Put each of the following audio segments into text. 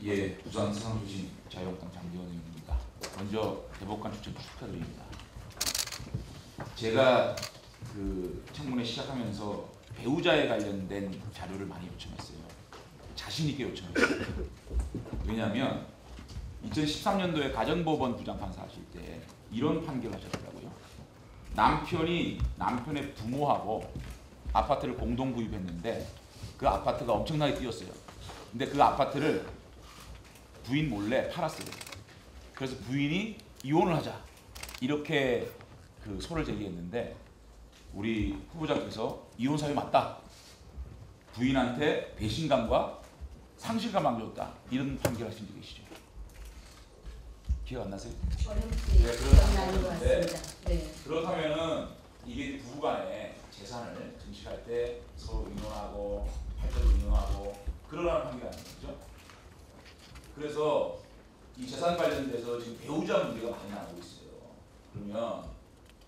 예, 부산 서강주신 자유한국당 장기원 의원입니다. 먼저 대법관 추천 축하드립니다. 제가 그 청문회 시작하면서 배우자에 관련된 자료를 많이 요청했어요. 자신 있게 요청했어요. 왜냐하면 2013년도에 가정법원 부장판사 하실 때 이런 판결을 하셨더라고요. 남편이 남편의 부모하고 아파트를 공동 구입했는데 그 아파트가 엄청나게 뛰었어요. 근데 그 아파트를 부인 몰래 팔았어요. 그래서 부인이 이혼을 하자 이렇게 그 소를 제기했는데 우리 후보자께서 이혼 사유 맞다. 부인한테 배신감과 상실감 안겼다. 이런 판결하신 적 계시죠? 기억 안 나세요? 어렵지. 기억나는 것 같습니다. 네. 그렇다면은 이게 부부간에 재산을 증식할 때 서로 의논하고 팔자도 의논하고 그러라는 판결이 아니죠. 그래서 이 재산 관련돼서 지금 배우자 문제가 많이 나오고 있어요. 그러면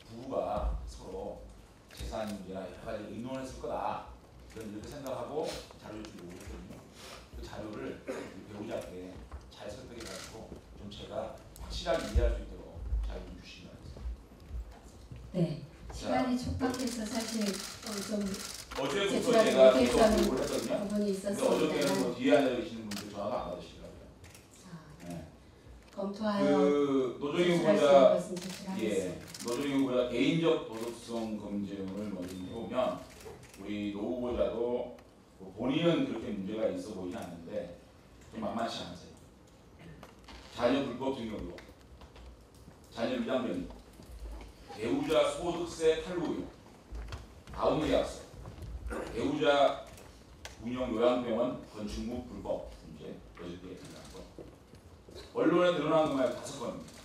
부부가 서로 재산 문제나 여러 가지 의논했을 거다. 이렇게 생각하고 자료를 요구했거든요. 그 자료를 배우자께 잘 설득해가지고 좀 제가 확실하게 이해할 수 있도록 잘 좀 주시기 바랍니다. 네. 시간이 촉박해서 사실 좀 어제부터 제가 계속 요구를 했거든요. 부분이 근데 있었습니다. 어저께는 뭐 뒤에 앉아 계시는 분들 전화가 안 받으시더라고요. 네. 검토하여 그 노정희 후보자 노정희 후보자 개인적 도덕성 검증을 먼저 해보면 우리 노 후보자도 뭐 본인은 그렇게 문제가 있어 보이지 않는데 좀 만만치 않으세요. 자녀 불법 증여 의혹, 자녀 위장변이, 배우자 소득세 탈루 의혹, 다운계약서, 배우자 운영 요양병원 건축물 불법 문제, 어저께 드러난 거. 언론에 드러난 것만 5건입니다.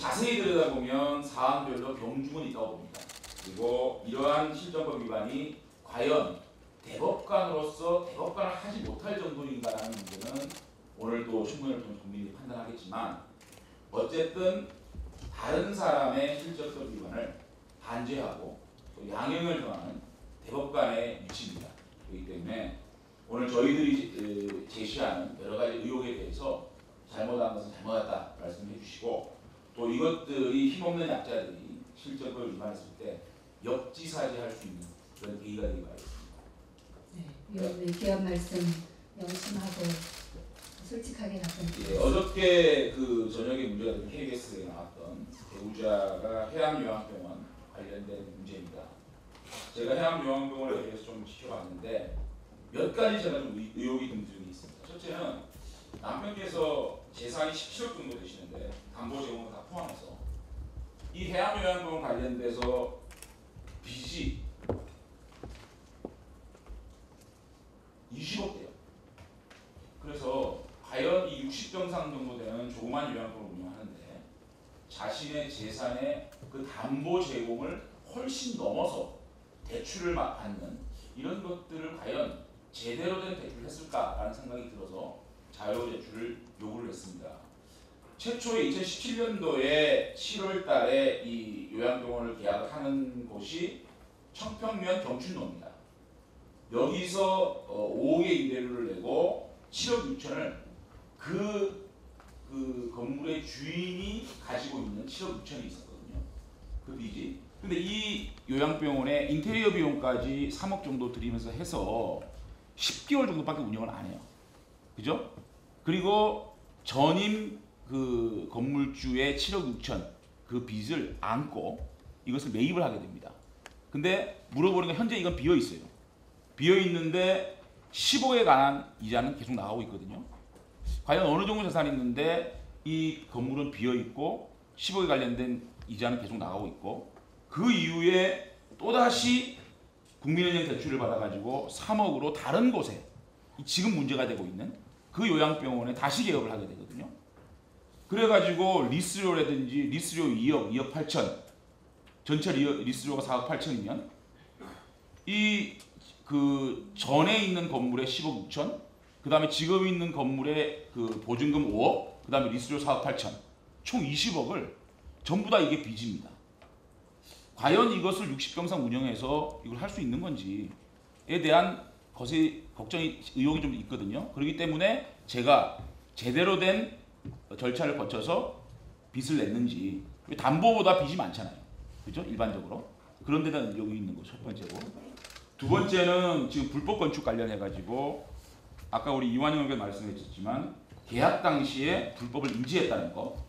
자세히 들여다보면 사안별로 병중은 있다고 봅니다. 그리고 이러한 실정법 위반이 과연 대법관으로서 대법관을 하지 못할 정도인가라는 문제는 오늘도 신문을 통해 국민이 판단하겠지만 어쨌든 다른 사람의 실정법 위반을 단죄하고 또 양형을 정하는 대법관의 위치입니다. 그렇기 때문에 오늘 저희들이 제시하는 여러 가지 의혹에 대해서 잘못한 것은 잘못했다 말씀해 주시고 또 이것들이 힘없는 약자들이 실정법을 위반했을 때 역지사지할 수 있는 그런 계기가 되기 바랍니다. 네, 위원님 귀한 말씀 명심하고 솔직하게 답변드립니다. 예, 어저께 그 저녁에 문제가 된 KBS에 나왔던 배우자가 해양요양병원 관련된 문제입니다. 제가 해양요양병원에 대해서 좀 지켜봤는데 몇 가지 제가 좀 의혹이 든 점이 있습니다. 첫째는 남편께서 재산이 17억 정도 되시는데 담보 제공을 다 포함해서 이 해양요양병원 관련돼서 빚이 20억대요. 그래서 과연 이 60병상 정도 되는 조그만 요양병원을 운영하는데 자신의 재산의 그 담보 제공을 훨씬 넘어서 대출을 받는 이런 것들을 과연 제대로 된 대출을 했을까라는 생각이 들어서 자료 제출을 요구를 했습니다. 최초에 2017년도에 7월 달에 이 요양병원을 계약하는 곳이 청평면 경춘로입니다. 여기서 5억의 임대료를 내고 7억 6천을 그 건물의 주인이 가지고 있는 7억 6천이 있었거든요. 그 빚이. 근데 이 요양병원의 인테리어 비용까지 3억 정도 들이면서 해서 10개월 정도밖에 운영을 안 해요. 그죠? 그리고 전임 그 건물주의 7억 6천 그 빚을 안고 이것을 매입을 하게 됩니다. 근데 물어보니까 현재 이건 비어 있어요. 비어 있는데 10억에 관한 이자는 계속 나가고 있거든요. 과연 어느 정도 재산이 있는데 이 건물은 비어 있고 10억에 관련된 이자는 계속 나가고 있고 그 이후에 또다시 국민은행 대출을 받아가지고 3억으로 다른 곳에 지금 문제가 되고 있는 그 요양병원에 다시 개업을 하게 되거든요. 그래가지고 리스료라든지 리스료 2억, 2억 8천 전체 리스료가 4억 8천이면 이 그 전에 있는 건물에 10억 6천 그 다음에 지금 있는 건물에 그 보증금 5억 그 다음에 리스료 4억 8천 총 20억을 전부 다 이게 빚입니다. 과연 이것을 60병상 운영해서 이걸 할 수 있는 건지에 대한 것에 의혹이 좀 있거든요. 그렇기 때문에 제가 제대로 된 절차를 거쳐서 빚을 냈는지, 담보보다 빚이 많잖아요. 그죠? 일반적으로. 그런 데다 의혹이 있는 거 첫 번째고. 두 번째는 지금 불법 건축 관련해 가지고 아까 우리 이완영 의원 말씀해 주셨지만 계약 당시에 불법을 인지했다는 거.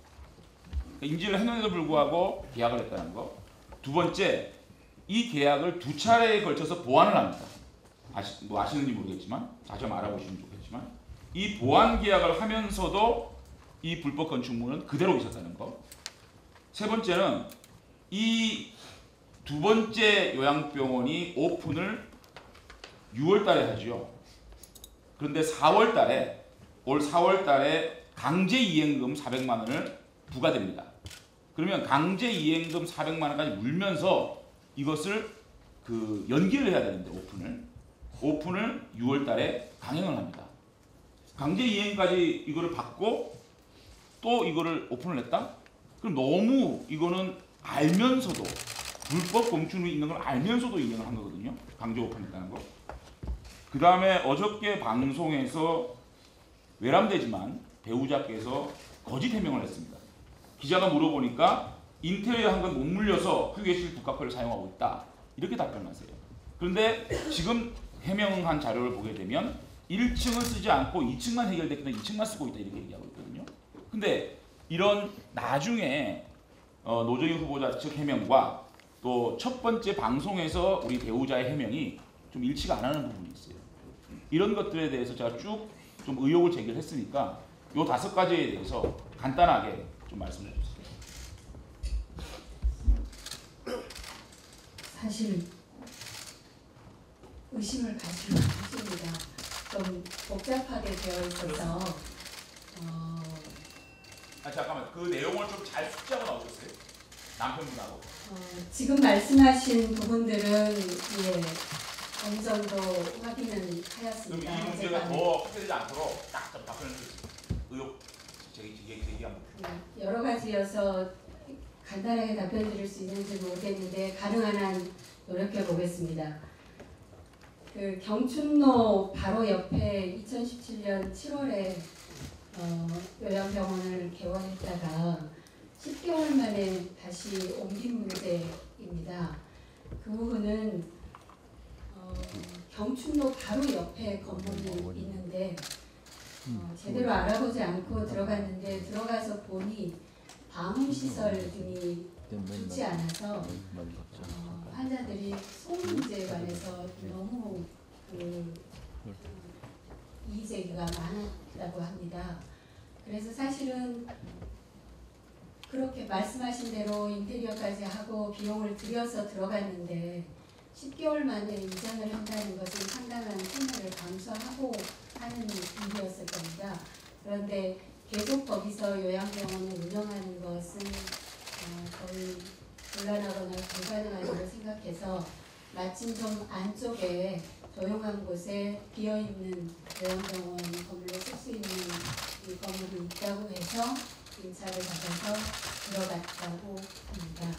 그러니까 인지를 했는데도 불구하고 계약을 했다는 거. 두 번째, 이 계약을 두 차례에 걸쳐서 보완을 합니다. 아시는지 모르겠지만 다시 한번 알아보시면 좋겠지만 이 보완 계약을 하면서도 이 불법 건축물은 그대로 있었다는 거. 세 번째는 이 두 번째 요양병원이 오픈을 6월 달에 하죠. 그런데 4월 달에 올 4월 달에 강제 이행금 400만 원을 부과됩니다. 그러면 강제 이행금 400만 원까지 물면서 이것을 연기를 해야 되는데 오픈을 6월 달에 강행을 합니다. 강제 이행까지 이거를 받고 또 이거를 오픈을 했다? 그럼 너무 이거는 알면서도 불법 건축물이 있는 걸 알면서도 이행을 한 거거든요. 강제 오픈했다는 거. 그 다음에 어저께 방송에서 외람되지만 배우자께서 거짓 해명을 했습니다. 기자가 물어보니까 인테리어 한 건 못 물려서 휴게실 국가표를 사용하고 있다. 이렇게 답변하세요. 그런데 지금 해명한 자료를 보게 되면 1층은 쓰지 않고 2층만 해결됐기 때문에 2층만 쓰고 있다 이렇게 얘기하고 있거든요. 근데 이런 나중에 노정희 후보자 측 해명과 또 첫 번째 방송에서 우리 배우자의 해명이 좀 일치가 안 하는 부분이 있어요. 이런 것들에 대해서 제가 쭉 좀 의혹을 제기를 했으니까 요 5가지에 대해서 간단하게 좀 말씀해 주세요. 사실 의심을 가지는 않습니다. 좀 복잡하게 되어 있어서 잠깐만, 그 내용을 좀 잘 숙지하고 나오셨어요? 남편분하고. 지금 말씀하신 부분들은 어느 정도 확인은 하였습니다. 그럼 이 문제가 더 확대되지 않도록 딱 좀 답변을 해주세요. 의혹 제기한 부분. 여러 가지여서 간단하게 답변 드릴 수 있는지 모르겠는데 가능한 한 노력해 보겠습니다. 그 경춘로 바로 옆에 2017년 7월에 요양병원을 개원했다가 10개월 만에 다시 옮긴 문제입니다. 그 부분은 경춘로 바로 옆에 건물이 있는데 제대로 알아보지 않고 들어갔는데 들어가서 보니 방음시설 등이 좋지 않아서 환자들이 속 문제에 관해서 너무 이의제기가 많았다고 합니다. 그래서 사실은 그렇게 말씀하신 대로 인테리어까지 하고 비용을 들여서 들어갔는데 10개월 만에 이전을 한다는 것은 상당한 손해를 감수하고 하는 일이었을 겁니다. 그런데 계속 거기서 요양병원을 운영하는 것은 거의 곤란하거나 불가능하다고 생각해서 마침 좀 안쪽에 조용한 곳에 비어있는 요양병원 건물로 쓸 수 있는 이 건물이 있다고 해서 인차를 받아서 들어갔다고 합니다.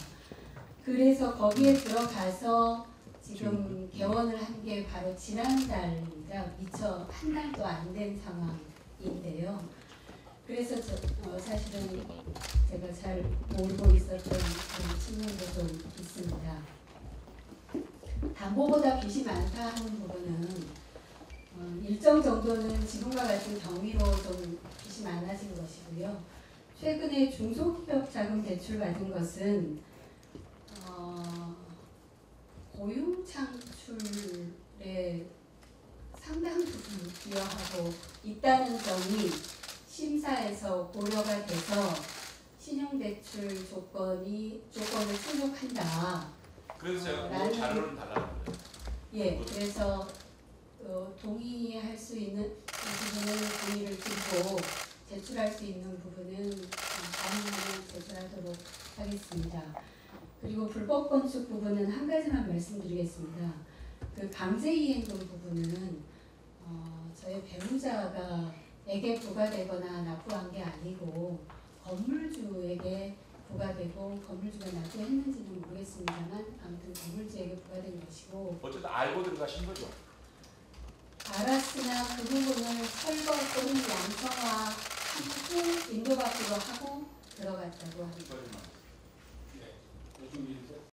그래서 거기에 들어가서 지금 개원을 한 게 바로 지난달입니다. 미처 한 달도 안 된 상황인데요. 그래서 사실은 제가 잘 모르고 있었던 그런 측면도 좀 있습니다. 담보보다 빚이 많다 하는 부분은 일정 정도는 지금과 같은 경위로 좀 빚이 많아진 것이고요. 최근에 중소기업 자금 대출 받은 것은 고용 창출에 상당 부분 기여하고 있다는 점이 심사에서 고려가 돼서 신용대출 조건을 충족한다. 그래서 제가 그 자료를 달라는 거예요. 예, 그래서 동의할 수 있는 부분은 동의를 드리고 제출할 수 있는 부분은 가능하면 제출하도록 하겠습니다. 그리고 불법 건축 부분은 한 가지만 말씀드리겠습니다. 그 강제이행금 부분은 저희 배우자에게 부과되거나 납부한 게 아니고 건물주에게 부과되고 건물주가 납부했는지는 모르겠습니다만 아무튼 건물주에게 부과된 것이고 어쨌든 알고 들어가신 거죠? 알았으나 그 부분을 철거 또는 양성화시키고 인도 밖으로 하고 들어갔다고 합니다. 네. 요즘